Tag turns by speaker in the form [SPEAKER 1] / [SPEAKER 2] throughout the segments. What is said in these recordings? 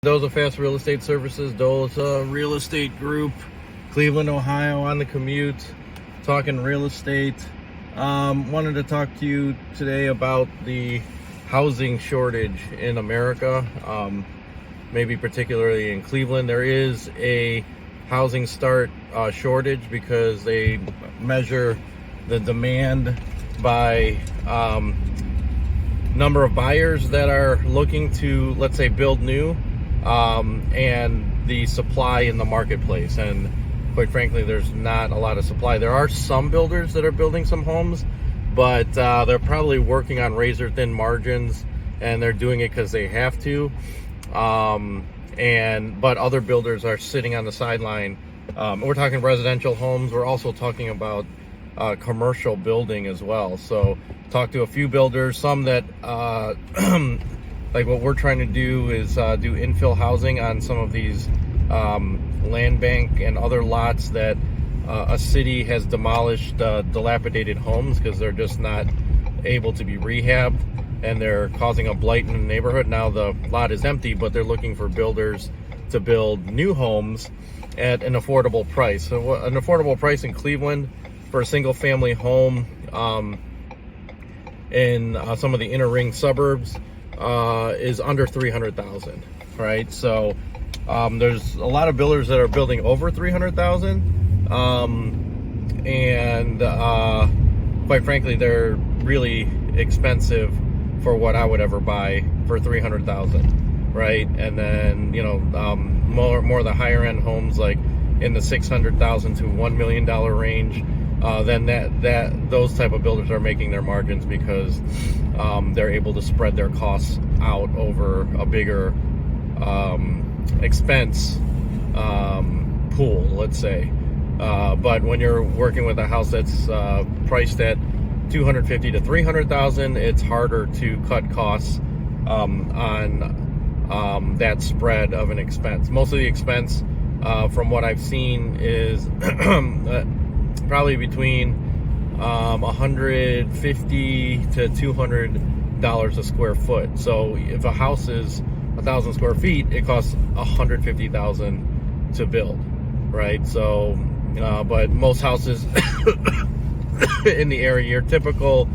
[SPEAKER 1] Doza Fast Real Estate Services, Doza Real Estate Group, Cleveland, Ohio, on the commute, talking real estate. Wanted to talk to you today about the housing shortage in America, maybe particularly in Cleveland. There is a housing start shortage because they measure the demand by number of buyers that are looking to, let's say, build new. And the supply in the marketplace, and quite frankly there's not a lot of supply. There are some builders that are building some homes, but they're probably working on razor thin margins, and they're doing it because they have to, but other builders are sitting on the sideline. We're talking residential homes. We're also talking about commercial building as well. So talk to a few builders, some that like what we're trying to do is do infill housing on some of these land bank and other lots that a city has demolished dilapidated homes because they're just not able to be rehabbed, and they're causing a blight in the neighborhood. Now the lot is empty, but they're looking for builders to build new homes at an affordable price. So an affordable price in Cleveland for a single family home in some of the inner ring suburbs is under 300,000, right? So there's a lot of builders that are building over 300,000, and quite frankly they're really expensive for what I would ever buy for 300,000, right? And then more of the higher end homes, like in the 600,000 to $1 million range, then those type of builders are making their margins because they're able to spread their costs out over a bigger expense pool, let's say. But when you're working with a house that's priced at 250 to 300,000, it's harder to cut costs on that spread of an expense. Most of the expense, from what I've seen, is probably between $150 to $200 a square foot. So if a house is 1,000 square feet, it costs $150,000 to build, right? So, but most houses in the area, your typical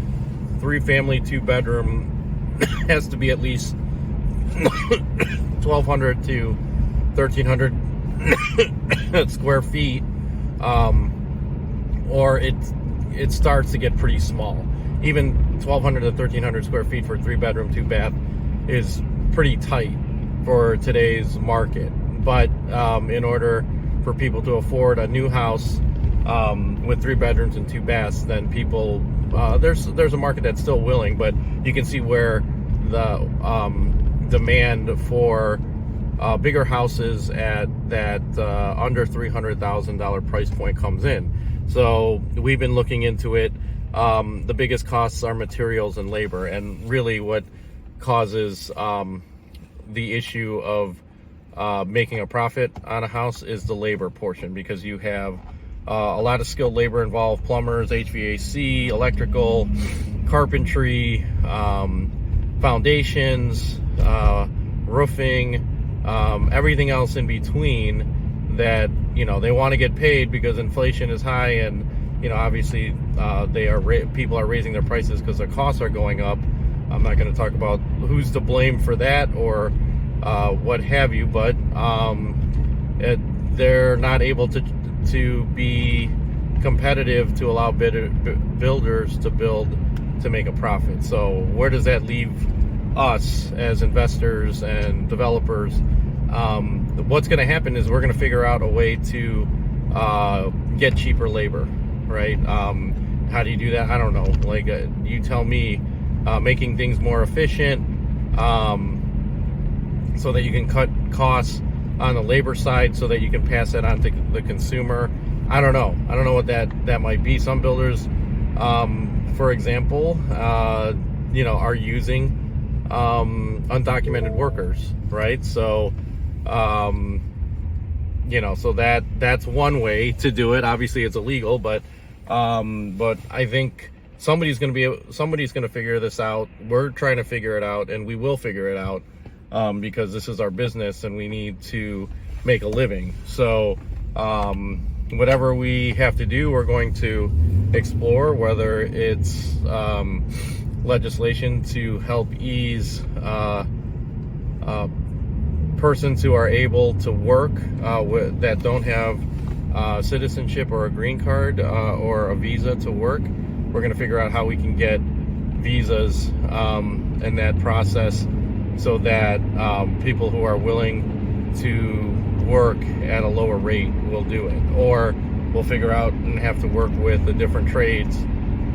[SPEAKER 1] 3-family, 2-bedroom has to be at least 1,200 to 1,300 square feet. Or it starts to get pretty small. Even 1,200 to 1,300 square feet for 3-bedroom, 2-bath is pretty tight for today's market. But in order for people to afford a new house with 3 bedrooms and 2 baths, then people there's a market that's still willing. But you can see where the demand for bigger houses at that under $300,000 price point comes in. So we've been looking into it. The biggest costs are materials and labor, and really what causes the issue of making a profit on a house is the labor portion, because you have a lot of skilled labor involved: plumbers, HVAC, electrical, carpentry, foundations, roofing, everything else in between that they want to get paid because inflation is high, and obviously people are raising their prices because their costs are going up. I'm not going to talk about who's to blame for that or what have you, but they're not able to be competitive to allow builders to build to make a profit. So where does that leave us as investors and developers? What's going to happen is we're going to figure out a way to get cheaper labor, right? How do you do that? I don't know. Like, you tell me. Making things more efficient, so that you can cut costs on the labor side, so that you can pass that on to the consumer. I don't know what that might be. Some builders, for example, are using undocumented workers, right? So so that's one way to do it. Obviously it's illegal, but I think somebody's going to figure this out. We're trying to figure it out, and we will figure it out. because this is our business and we need to make a living. So whatever we have to do, we're going to explore, whether it's legislation to help ease persons who are able to work that don't have citizenship or a green card or a visa to work. We're going to figure out how we can get visas in that process so that people who are willing to work at a lower rate will do it. Or we'll figure out and have to work with the different trades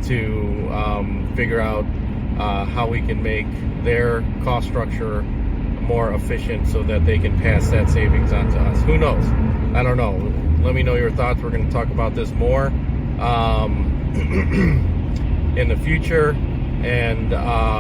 [SPEAKER 1] to figure out how we can make their cost structure more efficient so that they can pass that savings on to us. Who knows? I don't know. Let me know your thoughts. We're going to talk about this more in the future, and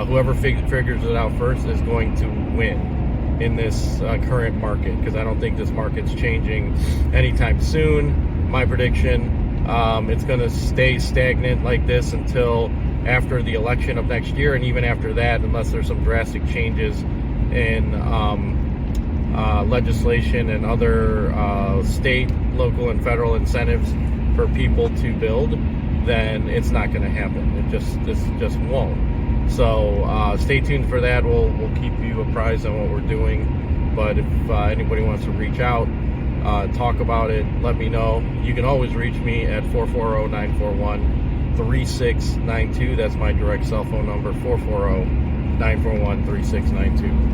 [SPEAKER 1] whoever figures it out first is going to win in this current market, because I don't think this market's changing anytime soon. My prediction, it's going to stay stagnant like this until after the election of next year, and even after that, unless there's some drastic changes in legislation and other state, local, and federal incentives for people to build, then it's not going to happen. This just won't. So stay tuned for that. We'll keep you apprised on what we're doing. But if anybody wants to reach out, talk about it, let me know. You can always reach me at 440-941-3692. That's my direct cell phone number, 440-941-3692.